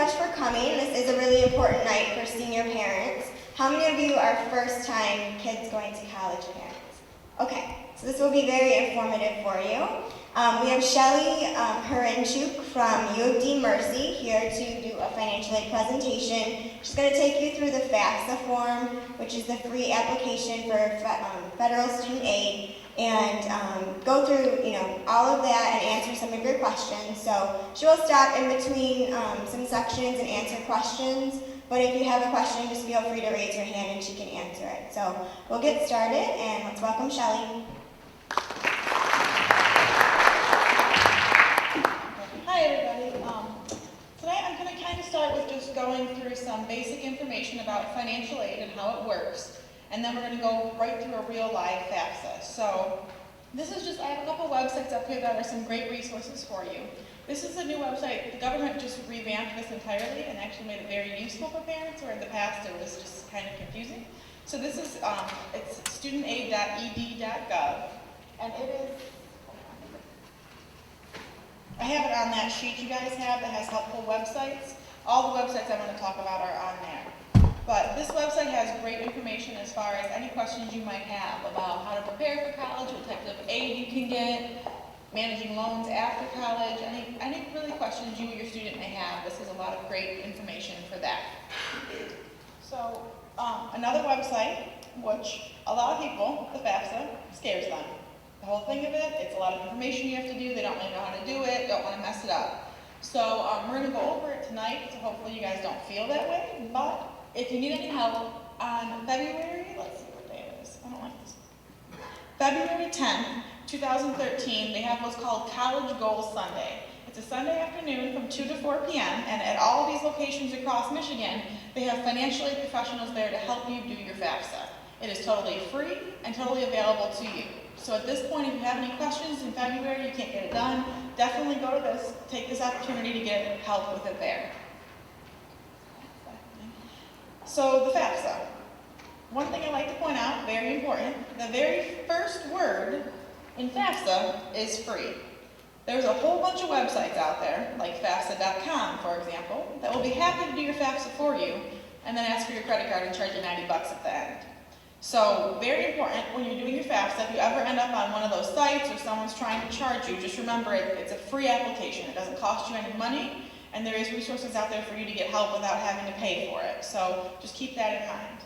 much for coming. This is a really important night for senior parents. How many of you are first-time kids going to college parents? Okay, so this will be very informative for you. We have Shelly Harinchuk from U of D Mercy here to do a financial aid presentation. She's going to take you through the FAFSA form, which is the free application for federal student aid, and go through all of that and answer some of your questions. So she will stop in between some sections and answer questions. But if you have a question, just feel free to raise your hand and she can answer it. So we'll get started, and let's welcome Shelly. Hi everybody. Tonight I'm going to kind of start with just going through some basic information about financial aid and how it works. And then we're going to go right through a real live FAFSA. So this is just, I have a couple websites up here that are some great resources for you. This is a new website. The government just revamped this entirely and actually made it very useful for parents, where in the past it was just kind of confusing. So this is, it's studentaid.ed.gov, and it is, I have it on that sheet you guys have that has helpful websites. All the websites I'm going to talk about are on there. But this website has great information as far as any questions you might have about how to prepare for college, what types of aid you can get, managing loans after college, any really questions you or your student may have. This is a lot of great information for that. So another website, which a lot of people, the FAFSA, scares them. The whole thing of it, it's a lot of information you have to do. They don't really know how to do it, don't want to mess it up. So we're going to go over it tonight, so hopefully you guys don't feel that way. But if you need any help on February, let's see what day it is. I don't like this. February 10th, 2013, they have what's called College Goals Sunday. It's a Sunday afternoon from 2 to 4 p.m. and at all of these locations across Michigan, they have financial aid professionals there to help you do your FAFSA. It is totally free and totally available to you. So at this point, if you have any questions in February, you can't get it done, definitely go to this, take this opportunity to get help with it there. So the FAFSA. One thing I like to point out, very important, the very first word in FAFSA is free. There's a whole bunch of websites out there, like FAFSA.com, for example, that will be happy to do your FAFSA for you and then ask for your credit card and charge you $90 at the end. So very important when you're doing your FAFSA, if you ever end up on one of those sites or someone's trying to charge you, just remember it's a free application. It doesn't cost you any money, and there is resources out there for you to get help without having to pay for it. So just keep that in mind.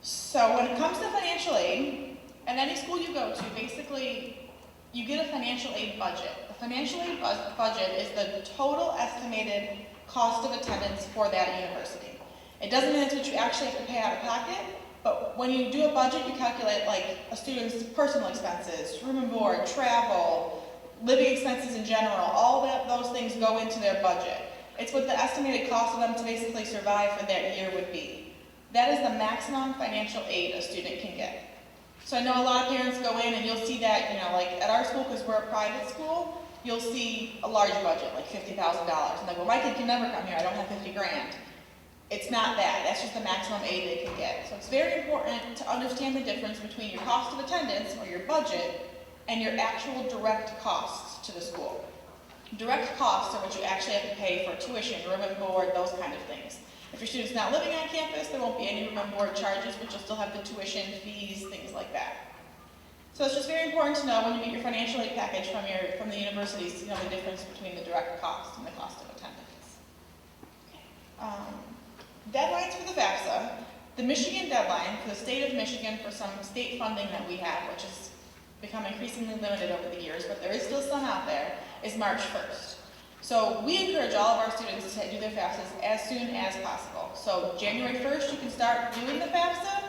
So when it comes to financial aid, at any school you go to, basically you get a financial aid budget. The financial aid budget is the total estimated cost of attendance for that university. It doesn't mean it's what you actually have to pay out of pocket, but when you do a budget, you calculate like a student's personal expenses, room and board, travel, living expenses in general, all those things go into their budget. It's what the estimated cost of them to basically survive for that year would be. That is the maximum financial aid a student can get. So I know a lot of parents go in and you'll see that, like at our school, because we're a private school, you'll see a large budget, like $50,000. And they go, my kid can never come here, I don't have 50 grand. It's not that, that's just the maximum aid they can get. So it's very important to understand the difference between your cost of attendance, or your budget, and your actual direct costs to the school. Direct costs are what you actually have to pay for tuition, room and board, those kind of things. If your student's not living on campus, there won't be any room and board charges, but you'll still have the tuition, fees, things like that. So it's just very important to know when you get your financial aid package from the universities to know the difference between the direct cost and the cost of attendance. Deadlines for the FAFSA. The Michigan deadline for the state of Michigan for some state funding that we have, which has become increasingly limited over the years, but there is still some out there, is March 1st. So we encourage all of our students to do their FAFSAs as soon as possible. So January 1st, you can start doing the FAFSA.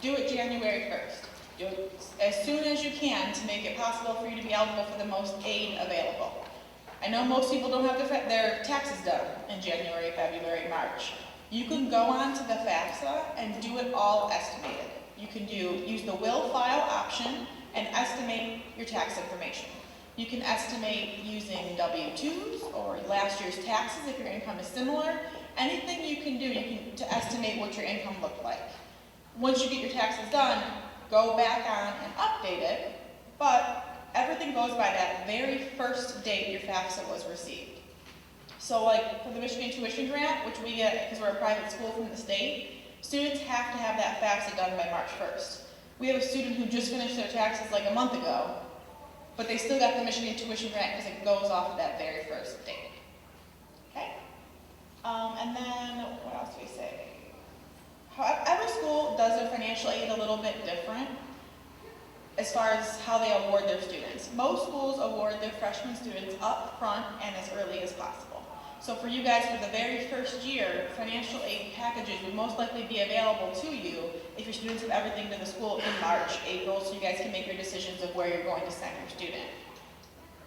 Do it January 1st. Do it as soon as you can to make it possible for you to be eligible for the most aid available. I know most people don't have their taxes done in January, February, March. You can go on to the FAFSA and do it all estimated. You can use the will file option and estimate your tax information. You can estimate using W-2s or last year's taxes if your income is similar. Anything you can do to estimate what your income looked like. Once you get your taxes done, go back on and update it, but everything goes by that very first date your FAFSA was received. So like for the Michigan Tuition Grant, which we get because we're a private school from the state, students have to have that FAFSA done by March 1st. We have a student who just finished their taxes like a month ago, but they still got the Michigan Tuition Grant because it goes off of that very first date. Okay? And then, what else do we say? Every school does their financial aid a little bit different as far as how they award their students. Most schools award their freshman students up front and as early as possible. So for you guys, for the very first year, financial aid packages would most likely be available to you if your students have everything to the school in March, April, so you guys can make your decisions of where you're going to send your student.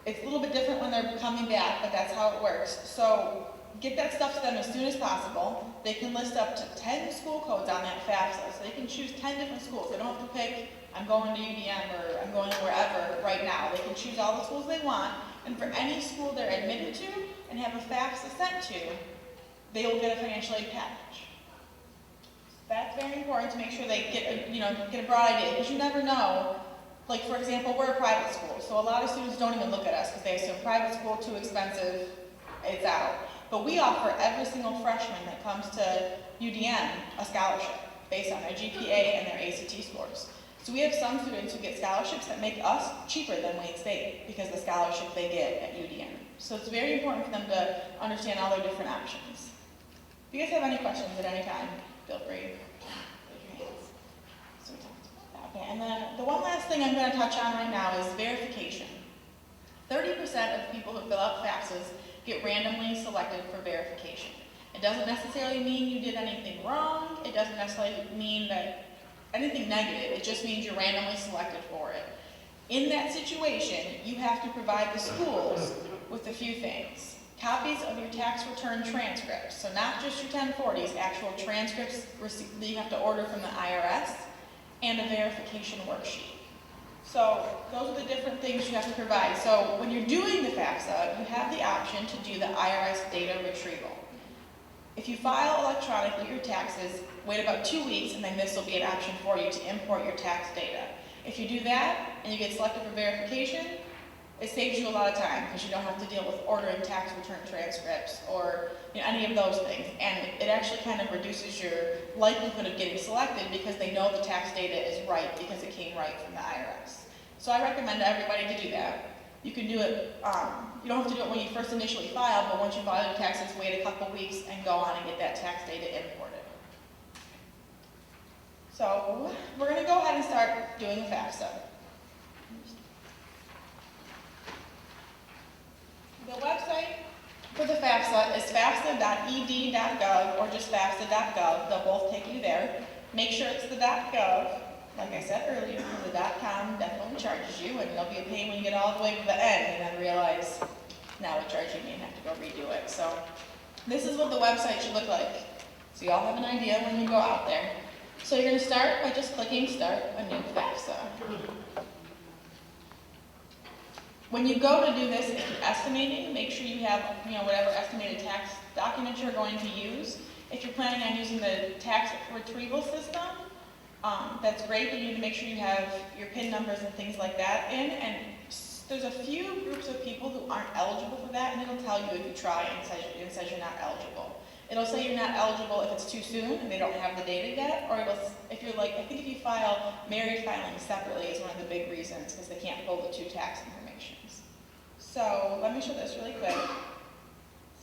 It's a little bit different when they're coming back, but that's how it works. So get that stuff to them as soon as possible. They can list up to 10 school codes on that FAFSA, so they can choose 10 different schools. They don't have to pick, I'm going to UDM or I'm going wherever right now. They can choose all the schools they want, and for any school they're admitted to and have a FAFSA sent to, they will get a financial aid package. That's very important to make sure they get a broad idea, because you never know. Like for example, we're a private school, so a lot of students don't even look at us because they assume private school, too expensive, it's out. But we offer every single freshman that comes to UDM a scholarship based on their GPA and their ACT scores. So we have some students who get scholarships that make us cheaper than Wayne State because of the scholarship they get at UDM. So it's very important for them to understand all their different options. If you guys have any questions at any time, feel free. Raise your hands. So we talked about that. Okay, and then the one last thing I'm going to touch on right now is verification. 30% of people who fill out FAFSAs get randomly selected for verification. It doesn't necessarily mean you did anything wrong. It doesn't necessarily mean that anything negative. It just means you're randomly selected for it. In that situation, you have to provide the schools with a few things. Copies of your tax return transcripts, so not just your 1040s, actual transcripts that you have to order from the IRS, and a verification worksheet. So those are the different things you have to provide. So when you're doing the FAFSA, you have the option to do the IRS data retrieval. If you file electronically your taxes, wait about 2 weeks, and then this will be an option for you to import your tax data. If you do that, and you get selected for verification, it saves you a lot of time, because you don't have to deal with ordering tax return transcripts or any of those things. And it actually kind of reduces your likelihood of getting selected because they know the tax data is right because it came right from the IRS. So I recommend everybody to do that. You can do it, you don't have to do it when you first initially file, but once you file your taxes, wait a couple weeks and go on and get that tax data imported. So we're going to go ahead and start doing the FAFSA. The website for the FAFSA is fafsa.ed.gov or just fafsa.gov. They'll both take you there. Make sure it's the .gov. Like I said earlier, the .com definitely charges you, and it'll be a pain when you get all the way to the end and then realize, now it's charging me and have to go redo it. So this is what the website should look like. So you all have an idea when you go out there. So you're going to start by just clicking Start a New FAFSA. When you go to do this, if you're estimating, make sure you have whatever estimated tax document you're going to use. If you're planning on using the tax retrieval system, that's great, but you need to make sure you have your PIN numbers and things like that in. And there's a few groups of people who aren't eligible for that, and it'll tell you if you try and it says you're not eligible. It'll say you're not eligible if it's too soon and they don't have the data yet, or if you're like, I think if you file married filing separately is one of the big reasons, because they can't pull the two tax informations. So let me show this really quick.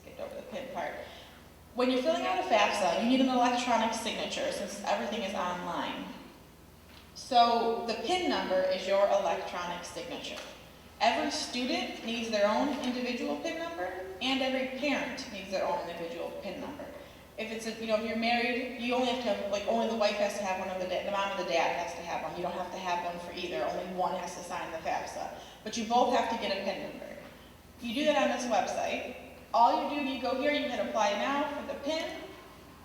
Skipped over the PIN part. When you're filling out a FAFSA, you need an electronic signature since everything is online. So the PIN number is your electronic signature. Every student needs their own individual PIN number, and every parent needs their own individual PIN number. If it's if you're married, you only have to have, only the wife has to have one, or the mom and the dad has to have one. You don't have to have one for either. Only one has to sign the FAFSA. But you both have to get a PIN number. You do that on this website. All you do, you go here, you hit apply now for the PIN,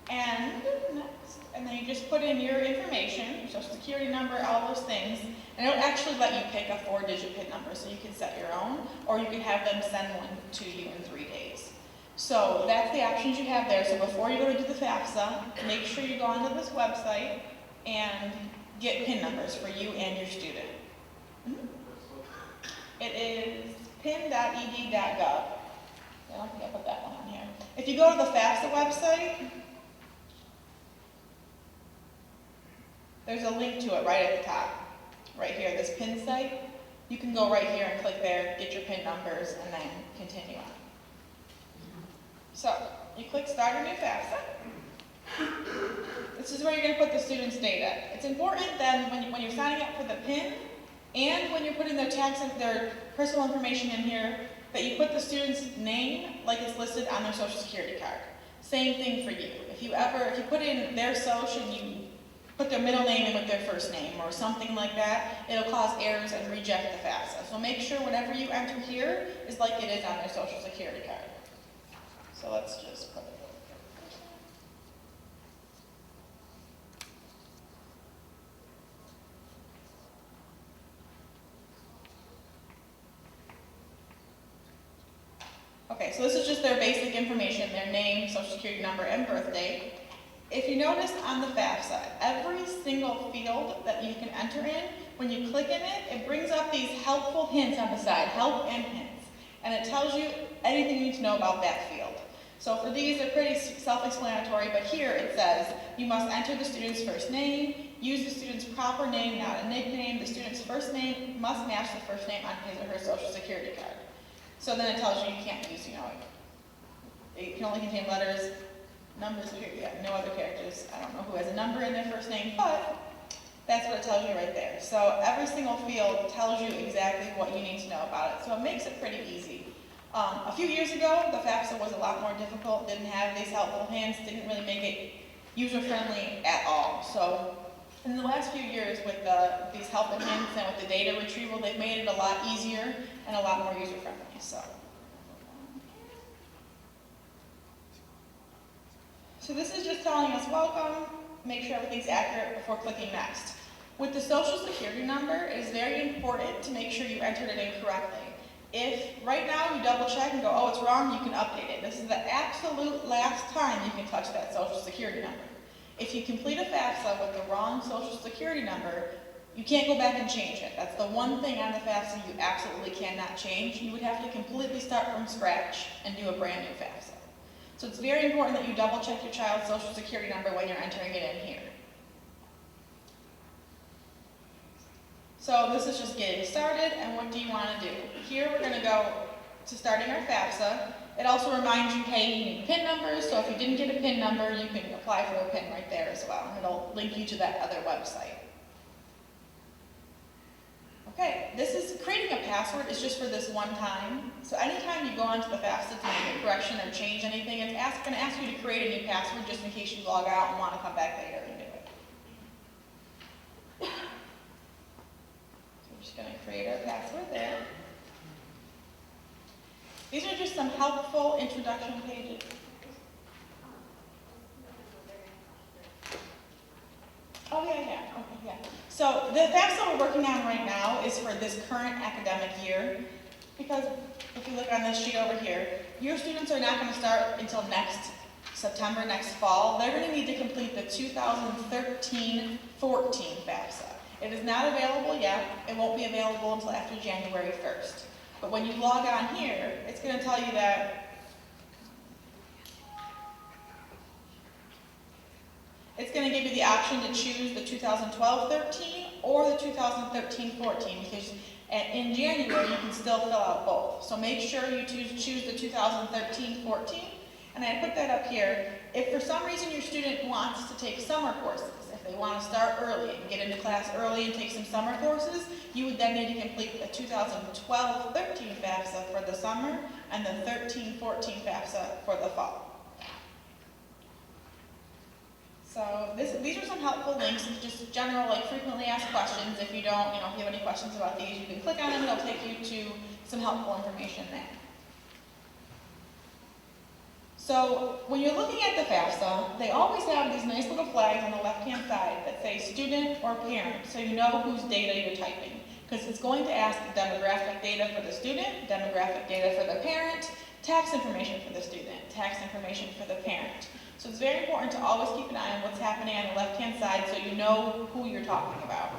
and next. And then you just put in your information, your social security number, all those things. And it'll actually let you pick a 4-digit PIN number, so you can set your own, or you can have them send one to you in 3 days. So that's the options you have there. So before you go to do the FAFSA, make sure you go onto this website and get PIN numbers for you and your student. It is pin.ed.gov. I don't think I put that one on here. If you go to the FAFSA website, there's a link to it right at the top. Right here, this PIN site. You can go right here and click there, get your PIN numbers, and then continue on. So, you click Start a New FAFSA. This is where you're going to put the student's data. It's important then when you're signing up for the PIN and when you're putting their their personal information in here, that you put the student's name like it's listed on their social security card. Same thing for you. If you put in their social and you put their middle name in with their first name or something like that, it'll cause errors and reject the FAFSA. So make sure whatever you enter here is like it is on their social security card. So let's just put it. Okay, so this is just their basic information, their name, social security number, and birth date. If you notice on the FAFSA, every single field that you can enter in, when you click in it, it brings up these helpful hints on the side, help and hints. And it tells you anything you need to know about that field. So for these, they're pretty self-explanatory, but here it says, you must enter the student's first name, use the student's proper name, not a nickname. The student's first name must match the first name on his or her social security card. So then it tells you you can't use, it can only contain letters, numbers, no other characters. I don't know who has a number in their first name, but that's what it tells you right there. So every single field tells you exactly what you need to know about it. So it makes it pretty easy. A few years ago, the FAFSA was a lot more difficult, didn't have these helpful hints, didn't really make it user-friendly at all. So in the last few years, with these helpful hints and with the data retrieval, they've made it a lot easier and a lot more user-friendly. So this is just telling us welcome, make sure everything's accurate before clicking next. With the social security number, it is very important to make sure you entered it in correctly. If right now you double check and go, oh, it's wrong, you can update it. This is the absolute last time you can touch that social security number. If you complete a FAFSA with the wrong social security number, you can't go back and change it. That's the one thing on the FAFSA you absolutely cannot change. You would have to completely start from scratch and do a brand new FAFSA. So it's very important that you double check your child's social security number when you're entering it in here. So this is just getting started, and what do you want to do? Here we're going to go to starting our FAFSA. It also reminds you, hey, you need PIN numbers, so if you didn't get a PIN number, you can apply for a PIN right there as well, and it'll link you to that other website. Okay, creating a password is just for this one time. So anytime you go onto the FAFSA to make a correction or change anything, it's going to ask you to create a new password just in case you log out and want to come back later and do it. So we're just going to create our password there. These are just some helpful introduction pages. Oh, yeah. So the FAFSA we're working on right now is for this current academic year, because if you look on this sheet over here, your students are not going to start until next September, next fall. They're going to need to complete the 2013-14 FAFSA. It is not available yet. It won't be available until after January 1st. But when you log on here, it's going to tell you that it's going to give you the option to choose the 2012-13 or the 2013-14, because in January you can still fill out both. So make sure you choose the 2013-14, and I put that up here. If for some reason your student wants to take summer courses, if they want to start early and get into class early and take some summer courses, you would then need to complete the 2012-13 FAFSA for the summer and the 13-14 FAFSA for the fall. So these are some helpful links, just general, frequently asked questions. If you don't, if you have any questions about these, you can click on them and it'll take you to some helpful information there. So when you're looking at the FAFSA, they always have these nice little flags on the left-hand side that say student or parent, so you know whose data you're typing. Because it's going to ask demographic data for the student, demographic data for the parent, tax information for the student, tax information for the parent. So it's very important to always keep an eye on what's happening on the left-hand side so you know who you're talking about.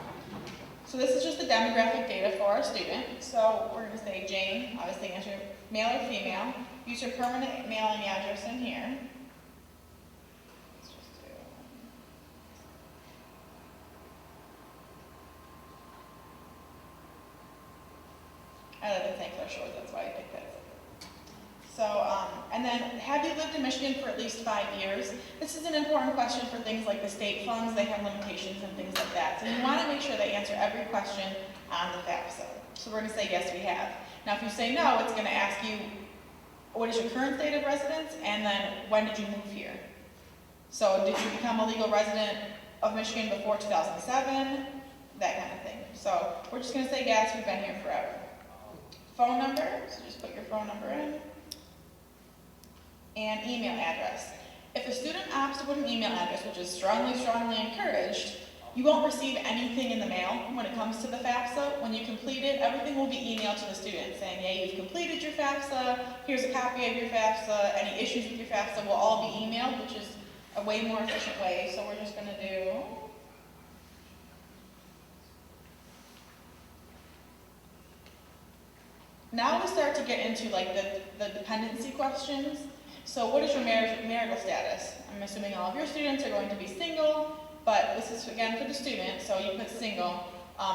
So this is just the demographic data for our student. So we're going to say Jane, obviously enter male or female. Use your permanent mailing address in here. Let's just do I didn't think they're short, that's why I picked that. So, and then, have you lived in Michigan for at least 5 years? This is an important question for things like the state funds. They have limitations and things like that. So you want to make sure they answer every question on the FAFSA. So we're going to say, yes, we have. Now, if you say no, it's going to ask you, what is your current state of residence? And then, when did you move here? So, did you become a legal resident of Michigan before 2007? That kind of thing. So, we're just going to say, yes, we've been here forever. Phone number, so just put your phone number in. And email address. If a student opts to put an email address, which is strongly encouraged, you won't receive anything in the mail when it comes to the FAFSA. When you complete it, everything will be emailed to the student saying, yeah, you've completed your FAFSA, here's a copy of your FAFSA, any issues with your FAFSA will all be emailed, which is a way more efficient way. So we're just going to do now we start to get into like the dependency questions. So what is your marital status? I'm assuming all of your students are going to be single, but this is again for the student, so you put single.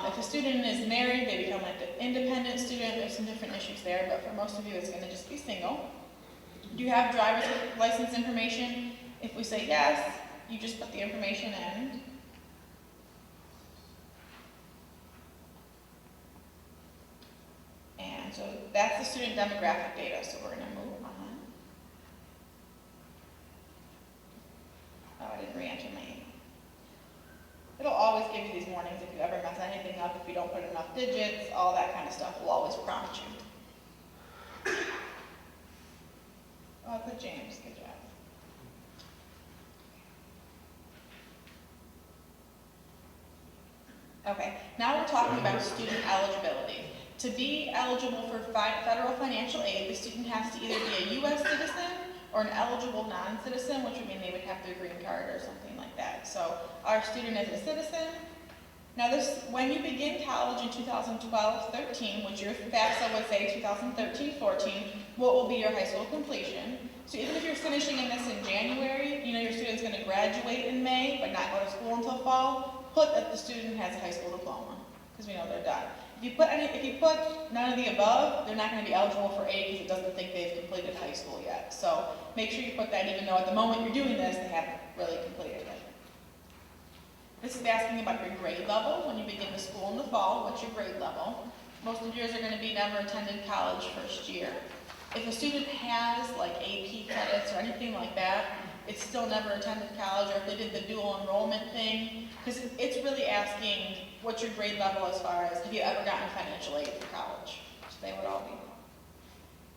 If a student is married, they become an independent student. There's some different issues there, but for most of you, it's going to just be single. Do you have driver's license information? If we say yes, you just put the information in. And so that's the student demographic data, so we're going to move on. Oh, I didn't re-enter my email. It'll always give you these warnings if you ever mess anything up, if you don't put enough digits, all that kind of stuff will always prompt you. Oh, I put James, good job. Okay, now we're talking about student eligibility. To be eligible for federal financial aid, the student has to either be a U.S. citizen or an eligible non-citizen, which would mean they would have their green card or something like that. So our student is a citizen. Now when you begin college in 2012-13, which your FAFSA would say 2013-14, what will be your high school completion? So even if you're finishing in this in January, you know your student's going to graduate in May, but not go to school until fall, put that the student has a high school diploma, because we know they're done. If you put none of the above, they're not going to be eligible for aid because it doesn't think they've completed high school yet. So make sure you put that, even though at the moment you're doing this, they haven't really completed it. This is asking about your grade level. When you begin the school in the fall, what's your grade level? Most of yours are going to be never attended college first year. If a student has like AP credits or anything like that, it's still never attended college, or if they did the dual enrollment thing, because it's really asking what's your grade level as far as have you ever gotten financial aid for college. So they would all be.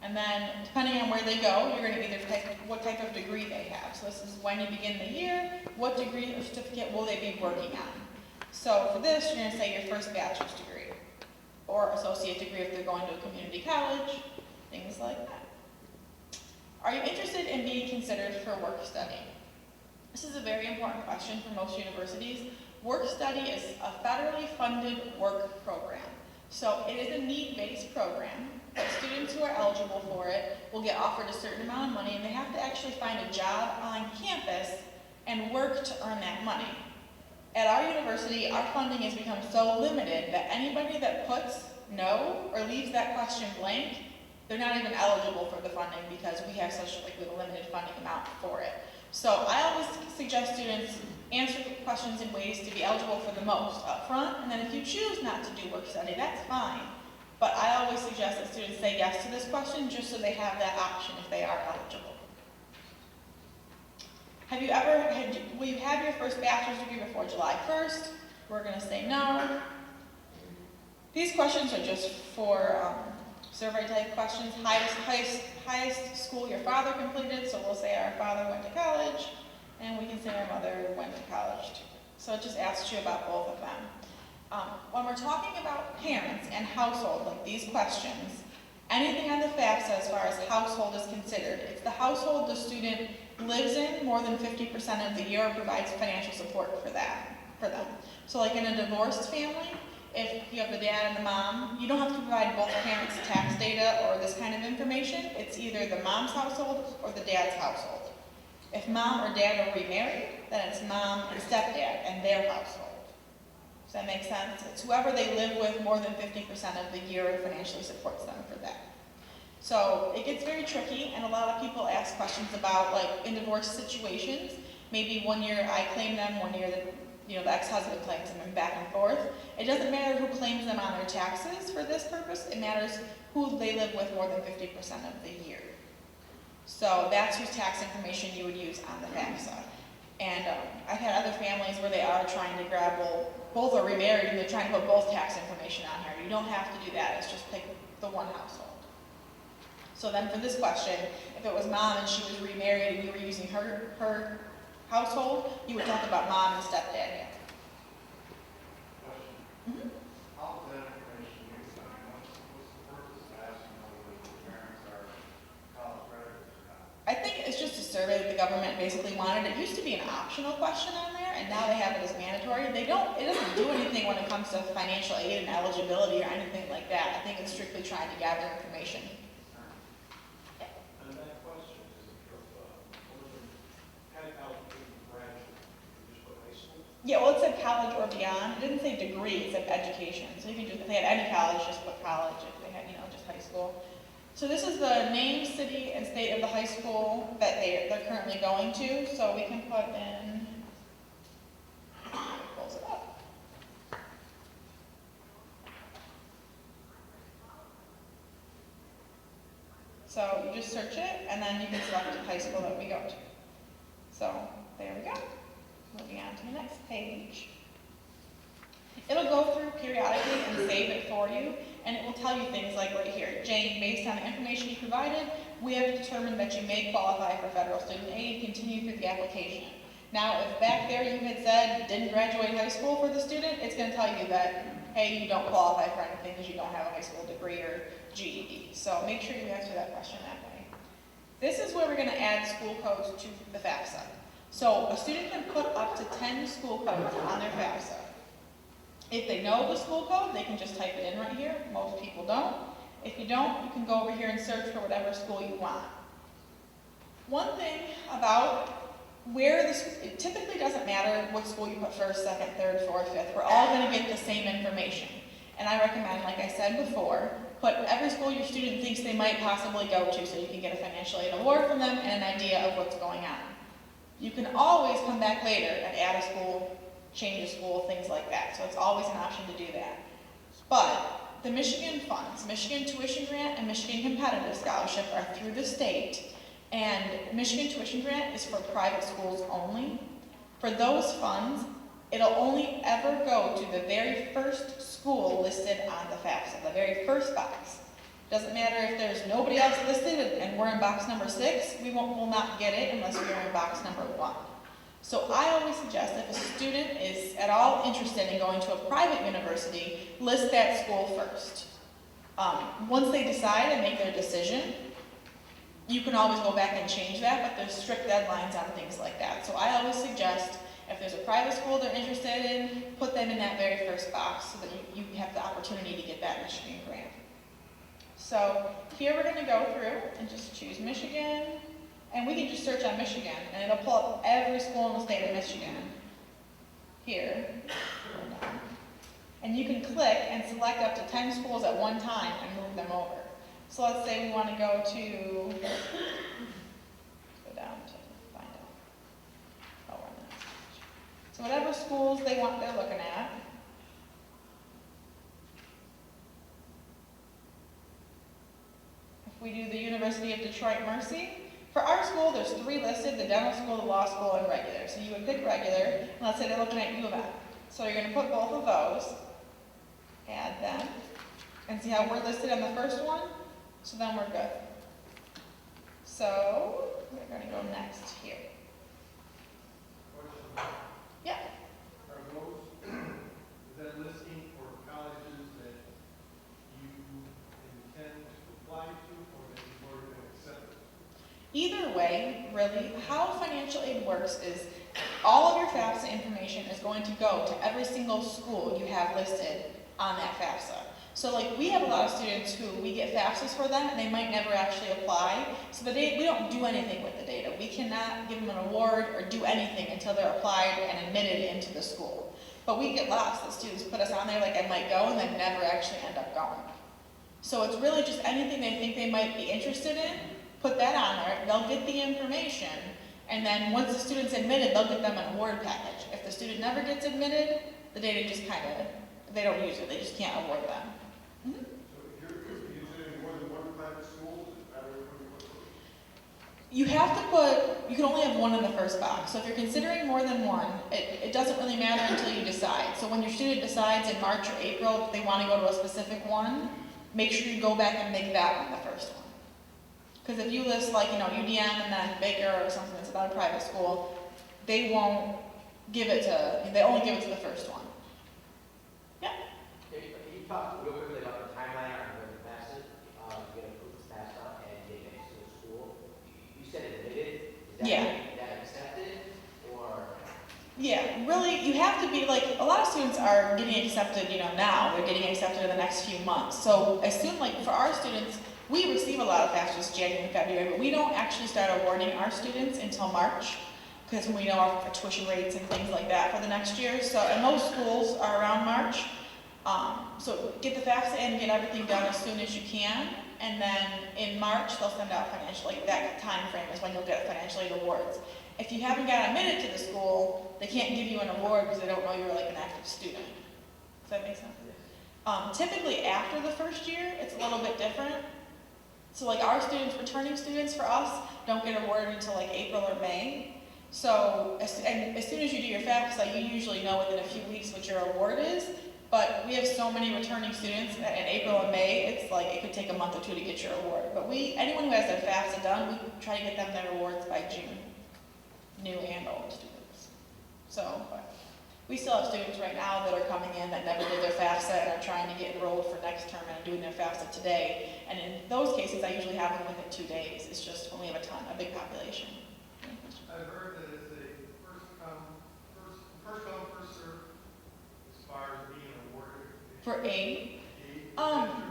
And then depending on where they go, you're going to either pick what type of degree they have. So this is when you begin the year, what degree or certificate will they be working on. So for this, you're going to say your first bachelor's degree or associate degree if they're going to a community college, things like that. Are you interested in being considered for work study? This is a very important question for most universities. Work study is a federally funded work program. So it is a need-based program, but students who are eligible for it will get offered a certain amount of money, and they have to actually find a job on campus and work to earn that money. At our university, our funding has become so limited that anybody that puts no or leaves that question blank, they're not even eligible for the funding because we have such a limited funding amount for it. So I always suggest students answer questions in ways to be eligible for the most up front, and then if you choose not to do work study, that's fine. But I always suggest that students say yes to this question just so they have that option if they are eligible. Will you have your first bachelor's degree before July 1st? We're going to say no. These questions are just for survey type questions. Highest school your father completed, so we'll say our father went to college, and we can say our mother went to college too. So it just asks you about both of them. When we're talking about parents and household, like these questions, anything on the FAFSA as far as household is considered, it's the household the student lives in more than 50% of the year or provides financial support for them. So like in a divorced family, if you have the dad and the mom, you don't have to provide both parents' tax data or this kind of information. It's either the mom's household or the dad's household. If mom or dad are remarried, then it's mom and stepdad and their household. Does that make sense? It's whoever they live with more than 50% of the year and financially supports them for that. So it gets very tricky, and a lot of people ask questions about, like, in divorce situations, maybe 1 year I claim them, 1 year the ex-husband claims them, and back and forth. It doesn't matter who claims them on their taxes for this purpose, it matters who they live with more than 50% of the year. So that's whose tax information you would use on the FAFSA. And I've had other families where they are trying to grab, well, both are remarried and they're trying to put both tax information on here. You don't have to do that, it's just pick the one household. So then for this question, if it was mom and she was remarried and you were using her household, you would talk about mom and stepdad. Mm-hmm. How is that information used? I mean, what's the purpose of asking whether the parents are college graduates or not? I think it's just a survey that the government basically wanted. It used to be an optional question on there, and now they have it as mandatory. It doesn't do anything when it comes to financial aid and eligibility or anything like that. I think it's strictly trying to gather information. And that question is had eligibility graduate, just what high school? Yeah, well, it said college or beyond. It didn't say degree, it said education. So you can just, if they had any college, just put college. If they had, just high school. So this is the name, city, and state of the high school that they're currently going to. So we can put in, pulls it up. So you just search it, and then you can select the high school that we go to. So there we go. Moving on to the next page. It'll go through periodically and save it for you, and it will tell you things like right here, Jane, based on the information you provided, we have determined that you may qualify for federal student aid, continue through the application. Now, if back there you had said didn't graduate high school for the student, it's going to tell you that, hey, you don't qualify for anything because you don't have a high school degree or GED. So make sure you answer that question that way. This is where we're going to add school codes to the FAFSA. So a student can put up to 10 school codes on their FAFSA. If they know the school code, they can just type it in right here. Most people don't. If you don't, you can go over here and search for whatever school you want. One thing about where this, it typically doesn't matter what school you put first, second, third, fourth, fifth. We're all going to get the same information. And I recommend, like I said before, put every school your student thinks they might possibly go to so you can get a financial aid award from them and an idea of what's going on. You can always come back later and add a school, change a school, things like that. So it's always an option to do that. But the Michigan funds, Michigan Tuition Grant and Michigan Competitive Scholarship are through the state. And Michigan Tuition Grant is for private schools only. For those funds, it'll only ever go to the very first school listed on the FAFSA, the very first box. Doesn't matter if there's nobody else listed and we're in box number 6, we'll not get it unless we are in box number 1. So I always suggest if a student is at all interested in going to a private university, list that school first. Once they decide and make their decision, you can always go back and change that, but there's strict deadlines on things like that. So I always suggest if there's a private school they're interested in, put them in that very first box so that you have the opportunity to get that Michigan grant. So here we're going to go through and just choose Michigan, and we can just search on Michigan, and it'll pull up every school in the state of Michigan. Here, and you can click and select up to 10 schools at one time and move them over. So let's say we want to go down to find out. Oh, we're on the next page. So whatever schools they're looking at. If we do the University of Detroit Mercy, for our school there's 3 listed, the dental school, the law school, and regular. So you would pick regular, and let's say they're looking at U of M. So you're going to put both of those, add them, and see how we're listed on the first one? So then we're good. So we're going to go next here. Question. Yeah. Are those, is that listing for colleges that you intend to apply to or that you've already been accepted? Either way, really, how financial aid works is all of your FAFSA information is going to go to every single school you have listed on that FAFSA. So like we have a lot of students who we get FAFSAs for them and they might never actually apply. So the data, we don't do anything with the data. We cannot give them an award or do anything until they're applied and admitted into the school. But we get lots of students put us on there like I might go and then never actually end up going. So it's really just anything they think they might be interested in, put that on there, they'll get the information, and then once the student's admitted, they'll get them an award package. If the student never gets admitted, the data just kind of, they don't use it, they just can't award them. So if you're using more than one private school, is that what you're put? You have to put, you can only have one in the first box. So if you're considering more than one, it doesn't really matter until you decide. So when your student decides in March or April if they want to go to a specific one, make sure you go back and make that one the first one. Because if you list like, UDM and then Baker or something that's about a private school, they won't give it to, they only give it to the first one. Yeah? Can you talk real quickly about the timeline on when the pass it, get approved to pass on and get next to the school? You said admitted, is that, Yeah. that accepted, or? Yeah, really, you have to be like, a lot of students are getting accepted, now, they're getting accepted in the next few months. So as soon, like for our students, we receive a lot of FAFSAs January and February, but we don't actually start awarding our students until March, because we know our tuition rates and things like that for the next year. So, and most schools are around March. So get the FAFSA in, get everything done as soon as you can, and then in March, they'll send out financial aid. That time frame is when you'll get financial aid awards. If you haven't got admitted to the school, they can't give you an award because they don't know you're like an active student. Does that make sense? Typically after the first year, it's a little bit different. So like our students, returning students for us, don't get awarded until like April or May. So as soon as you do your FAFSA, you usually know within a few weeks what your award is. But we have so many returning students that in April and May, it's like it could take a month or two to get your award. But anyone who has their FAFSA done, we try to get them their awards by June. New and old students. So, but we still have students right now that are coming in that never did their FAFSA and are trying to get enrolled for next term and are doing their FAFSA today. And in those cases, I usually have them within 2 days. It's just when we have a big population. I've heard that it's a first come, first served as far as being awarded. For aid, Is that true?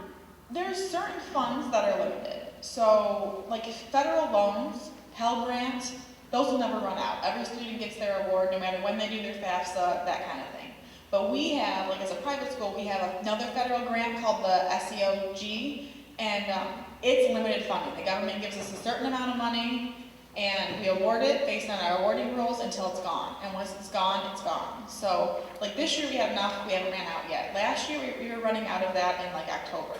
there's certain funds that are limited. So, like federal loans, Pell Grant, those will never run out. Every student gets their award no matter when they do their FAFSA, that kind of thing. But we have, like as a private school, we have another federal grant called the SEOG, and it's limited funding. The government gives us a certain amount of money, and we award it based on our awarding rules until it's gone. And once it's gone, it's gone. So, like this year we have enough, we haven't ran out yet. Last year we were running out of that in like October.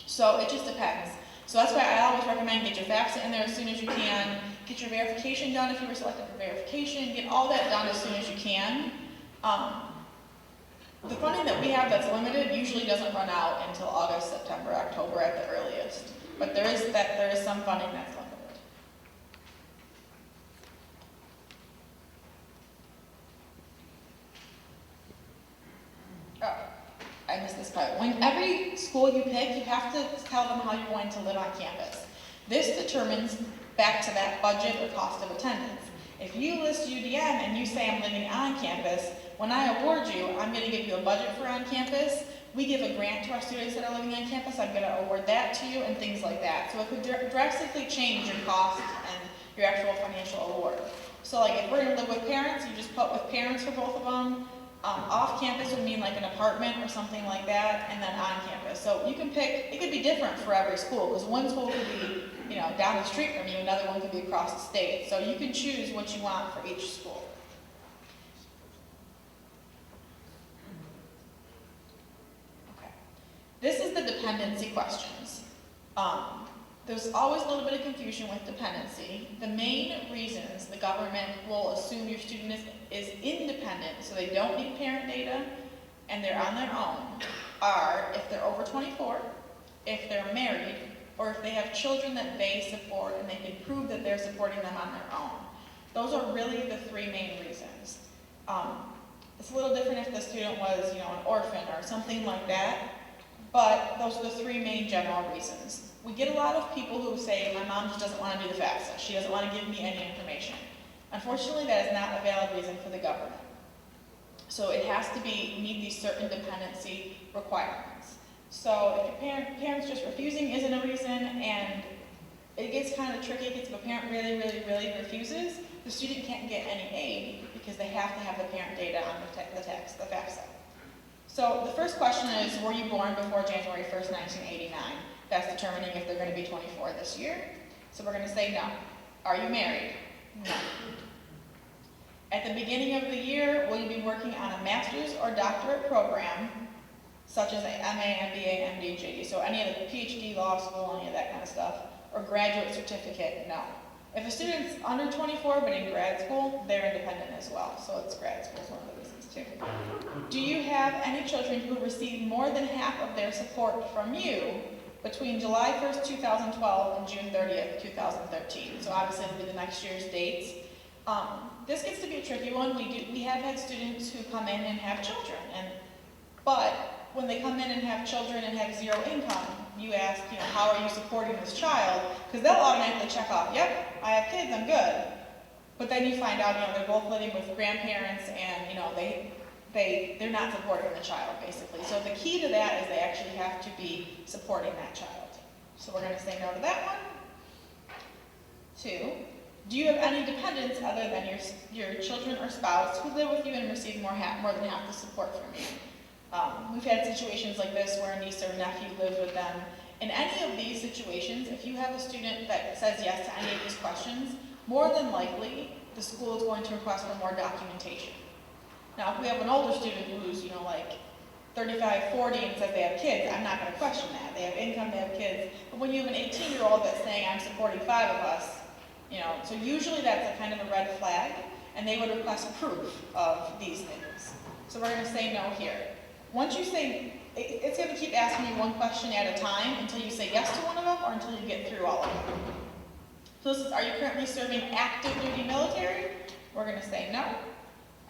So it just depends. So that's why I always recommend get your FAFSA in there as soon as you can, get your verification done if you were selected for verification, get all that done as soon as you can. The funding that we have that's limited usually doesn't run out until August, September, October at the earliest. But there is some funding that's limited. Oh, I missed this part. When every school you pick, you have to tell them how you're going to live on campus. This determines back to that budget or cost of attendance. If you list UDM and you say I'm living on campus, when I award you, I'm going to give you a budget for on campus. We give a grant to our students that are living on campus. I'm going to award that to you and things like that. So it could drastically change your cost and your actual financial award. So like if we're going to live with parents, you just put with parents for both of them. Off campus would mean like an apartment or something like that, and then on campus. So you can pick, it could be different for every school, because one school could be, down the street from you, another one could be across the state. So you can choose what you want for each school. Okay. This is the dependency questions. There's always a little bit of confusion with dependency. The main reasons the government will assume your student is independent, so they don't need parent data, and they're on their own, are if they're over 24, if they're married, or if they have children that they support and they can prove that they're supporting them on their own. Those are really the three main reasons. It's a little different if the student was, an orphan or something like that, but those are the three main general reasons. We get a lot of people who say, my mom just doesn't want to do the FAFSA. She doesn't want to give me any information. Unfortunately, that is not a valid reason for the government. So So it has to meet these certain dependency requirements. So if your parents just refusing isn't a reason, and it gets kind of tricky because if a parent really refuses, the student can't get any aid because they have to have the parent data on the text, the FAFSA. So the first question is, were you born before January 1st, 1989? That's determining if they're going to be 24 this year. So we're going to say no. Are you married? No. At the beginning of the year, will you be working on a master's or doctorate program, such as an MA, MBA, MD, JD? So any of the PhD, law school, any of that kind of stuff, or graduate certificate? No. If a student's under 24 but in grad school, they're independent as well. So it's grad school is one of the reasons too. Do you have any children who receive more than half of their support from you between July 1st, 2012 and June 30th, 2013? So obviously it'll be the next year's dates. This gets to be a tricky one. We have had students who come in and have children, but when they come in and have children and have zero income, you ask, how are you supporting this child? Because they'll automatically check off, yep, I have kids, I'm good. But then you find out, they're both living with grandparents and, they're not supporting the child, basically. So the key to that is they actually have to be supporting that child. So we're going to say no to that one. 2, do you have any dependents other than your children or spouse who live with you and receive more than half the support from you? We've had situations like this where a niece or nephew lives with them. In any of these situations, if you have a student that says yes to any of these questions, more than likely, the school is going to request for more documentation. Now, if we have an older student who's, like 35, 40 and says they have kids, I'm not going to question that. They have income, they have kids. But when you have an 18-year-old that's saying, I'm supporting 5 of us, so usually that's a kind of a red flag, and they would request proof of these things. So we're going to say no here. Once you say, it's going to keep asking you one question at a time until you say yes to one of them or until you get through all of them. So this is, are you currently serving active duty military? We're going to say no.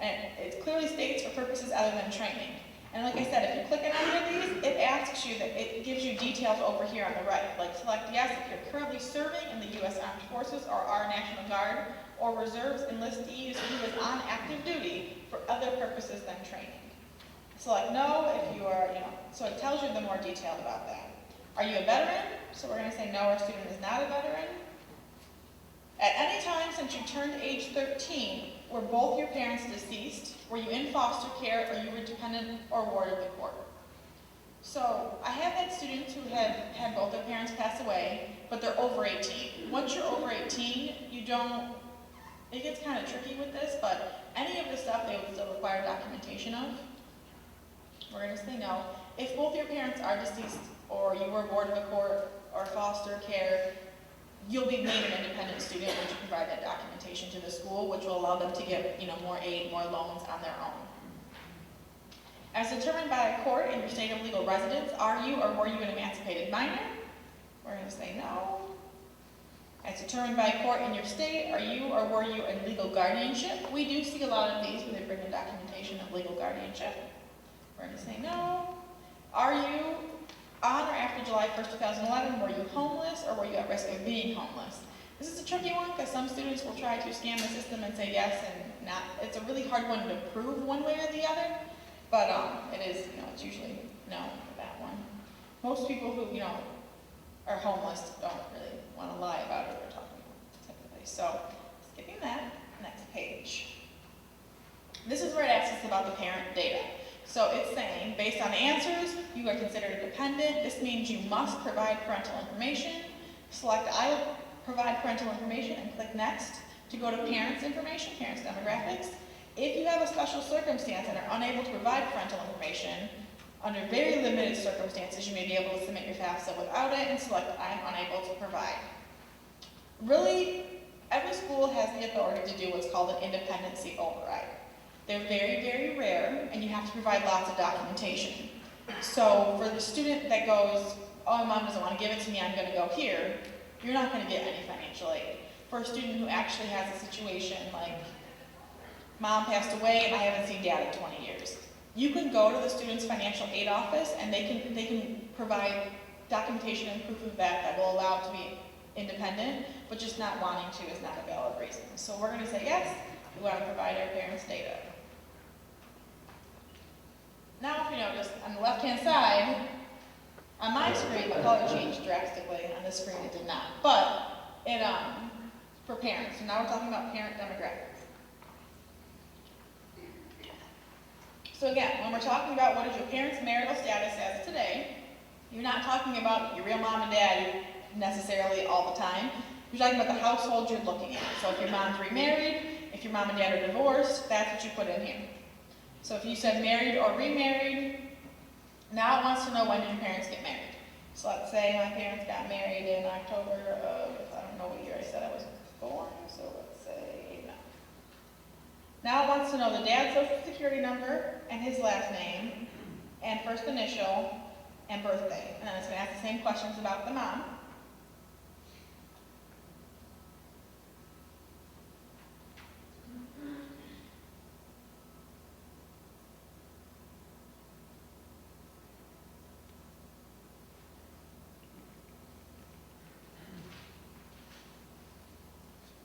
And it clearly states for purposes other than training. And like I said, if you click on any of these, it asks you that it gives you details over here on the right. Like select yes if you're currently serving in the U.S. Armed Forces or our National Guard or reserves enlistees who is on active duty for other purposes than training. Select no if you are, so it tells you the more detail about that. Are you a veteran? So we're going to say no, our student is not a veteran. At any time since you turned age 13, were both your parents deceased? Were you in foster care or you were dependent or ward of the court? So I have had students who have had both their parents pass away, but they're over 18. Once you're over 18, it gets kind of tricky with this, but any of the stuff they would still require documentation of. We're going to say no. If both your parents are deceased or you were ward of the court or foster care, you'll be made an independent student once you provide that documentation to the school, which will allow them to get more aid, more loans on their own. As determined by a court in your state of legal residence, are you or were you an emancipated minor? We're going to say no. As determined by a court in your state, are you or were you in legal guardianship? We do see a lot of these when they bring in documentation of legal guardianship. We're going to say no. Are you on or after July 1st, 2011, were you homeless or were you at risk of being homeless? This is a tricky one because some students will try to scam the system and say yes and not. It's a really hard one to prove one way or the other, but it is, it's usually no for that one. Most people who, are homeless don't really want to lie about it they're talking about typically. So, skipping that, next page. This is where it asks us about the parent data. So it's saying, based on the answers, you are considered a dependent. This means you must provide parental information. Select I will provide parental information and click next to go to parents information, parents demographics. If you have a special circumstance and are unable to provide parental information, under very limited circumstances, you may be able to submit your FAFSA without it and select I am unable to provide. Really, every school has the authority to do what's called an independency override. They're very rare, and you have to provide lots of documentation. So for the student that goes, oh, my mom doesn't want to give it to me, I'm going to go here, you're not going to get any financial aid. For a student who actually has a situation like, mom passed away and I haven't seen dad in 20 years, you can go to the student's financial aid office and they can provide documentation and proof of that will allow it to be independent, but just not wanting to is not a valid reason. So we're going to say yes, we want to provide our parents' data. Now, if you notice, on the left-hand side, on my screen, the color changed drastically. On this screen, it did not. But it, for parents. So now we're talking about parent demographics. So again, when we're talking about what is your parents' marital status as of today, you're not talking about your real mom and dad necessarily all the time. You're talking about the household you're looking at. So if your mom's remarried, if your mom and dad are divorced, that's what you put in here. So if you said married or remarried, now it wants to know when did your parents get married. So let's say my parents got married in October of, I don't know what year I said I was born, so let's say no. Now it wants to know the dad's social security number and his last name and first initial and birthday. And then it's going to ask the same questions about the mom.